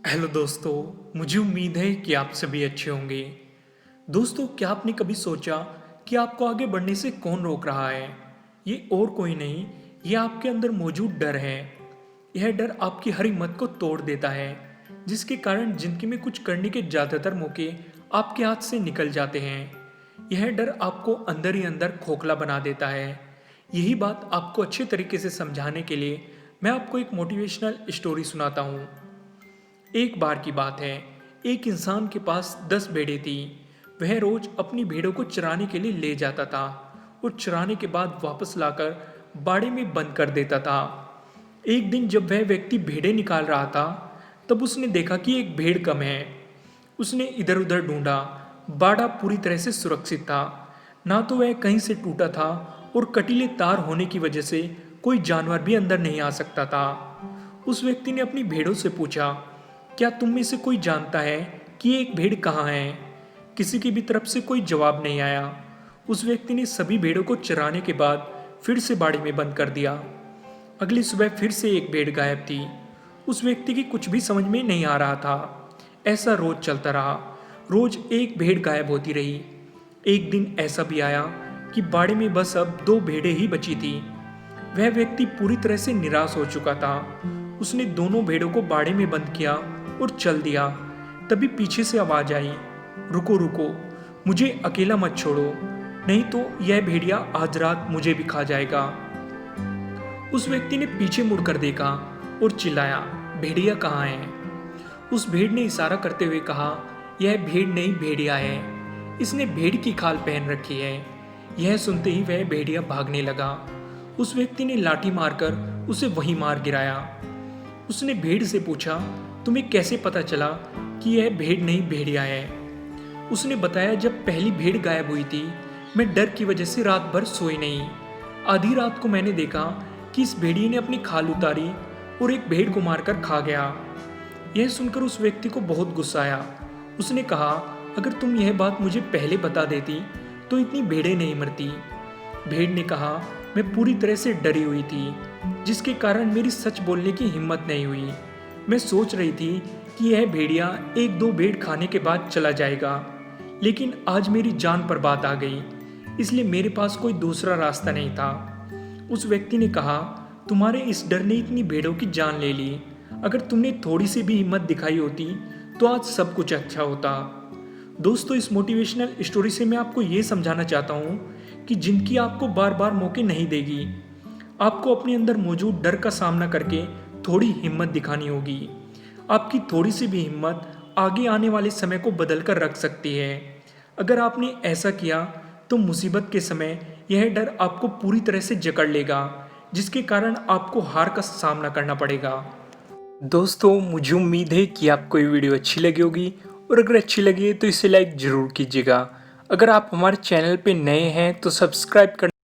Hello दोस्तों, मुझे उम्मीद है कि आप सभी अच्छे होंगे। दोस्तों, क्या आपने कभी सोचा कि आपको आगे बढ़ने से कौन रोक रहा है? ये और कोई नहीं, ये आपके अंदर मौजूद डर है। यह डर आपकी हर हिम्मत को तोड़ देता है, जिसके कारण जिंदगी में कुछ करने के ज़्यादातर मौके आपके हाथ से निकल जाते हैं। यह डर आपको अंदर ही अंदर खोखला बना देता है। यही बात आपको अच्छे तरीके से समझाने के लिए मैं आपको एक मोटिवेशनल स्टोरी सुनाता हूँ। एक बार की बात है, एक इंसान के पास 10 भेड़ें थी। वह रोज अपनी भेड़ों को चराने के लिए ले जाता था और चराने के बाद वापस लाकर बाड़े में बंद कर देता था। एक दिन जब वह व्यक्ति भेड़ें निकाल रहा था, तब उसने देखा कि एक भेड़ कम है। उसने इधर उधर ढूंढा। बाड़ा पूरी तरह से सुरक्षित था, ना तो वह कहीं से टूटा था और कटीले तार होने की वजह से कोई जानवर भी अंदर नहीं आ सकता था। उस व्यक्ति ने अपनी भेड़ों से पूछा, क्या तुम में से कोई जानता है कि एक भेड़ कहाँ है? किसी की भी तरफ से कोई जवाब नहीं आया। उस व्यक्ति ने सभी भेड़ों को चराने के बाद फिर से बाड़ी में बंद कर दिया। अगली सुबह फिर से एक भेड़ गायब थी। उस व्यक्ति की कुछ भी समझ में नहीं आ रहा था। ऐसा रोज चलता रहा। रोज एक भेड़ गायब होती रही। एक दिन ऐसा भी आया कि बाड़े में बस अब 2 भेड़ें ही बची थी। वह व्यक्ति पूरी तरह से निराश हो चुका था। उसने दोनों भेड़ों को बाड़े में बंद किया और चल दिया। तभी पीछे से आवाज आई, रुको रुको, मुझे अकेला मत छोड़ो, नहीं तो यह भेड़िया आज रात मुझे भी खा जाएगा। उस व्यक्ति ने पीछे मुड़कर देखा और चिल्लाया, भेड़िया कहाँ है? उस भेड़ ने इशारा करते हुए कहा, यह भेड़ नहीं भेड़िया है। इसने भेड़ की खाल पहन रखी है। यह सुनते ही वह भेड़िया भागने लगा। उस व्यक्ति ने लाठी मारकर उसे वहीं मार गिराया। उसने भेड़ से पूछा, तुम्हें कैसे पता चला कि यह भेड़ नहीं भेड़िया है? उसने बताया, जब पहली भेड़ गायब हुई थी, मैं डर की वजह से रात भर सोई नहीं। आधी रात को मैंने देखा कि इस भेड़िए ने अपनी खाल उतारी और एक भेड़ को मारकर खा गया। यह सुनकर उस व्यक्ति को बहुत गुस्सा आया। उसने कहा, अगर तुम यह बात मुझे पहले बता देती तो इतनी भेड़ें नहीं मरती। भेड़ ने कहा, मैं पूरी तरह से डरी हुई थी, जिसके कारण मेरी सच बोलने की हिम्मत नहीं हुई। मैं सोच रही थी कि यह भेड़िया 1-2 भेड़ खाने के बाद चला जाएगा, लेकिन आज मेरी जान पर बात आ गई, इसलिए मेरे पास कोई दूसरा रास्ता नहीं था। उस व्यक्ति ने कहा, तुम्हारे इस डर ने इतनी भेड़ों की जान ले ली। अगर तुमने थोड़ी सी भी हिम्मत दिखाई होती तो आज सब कुछ अच्छा होता। दोस्तों, इस मोटिवेशनल स्टोरी से मैं आपको ये समझाना चाहता हूँ कि जिंदगी आपको बार बार मौके नहीं देगी। आपको अपने अंदर मौजूद डर का सामना करके थोड़ी हिम्मत दिखानी होगी। आपकी थोड़ी सी भी हिम्मत आगे आने वाले समय को बदल कर रख सकती है। अगर आपने ऐसा किया तो मुसीबत के समय यह डर आपको पूरी तरह से जकड़ लेगा, जिसके कारण आपको हार का सामना करना पड़ेगा। दोस्तों, मुझे उम्मीद है कि आपको ये वीडियो अच्छी लगी होगी, और अगर अच्छी लगी है तो इसे लाइक ज़रूर कीजिएगा। अगर आप हमारे चैनल पे नए हैं तो सब्सक्राइब कर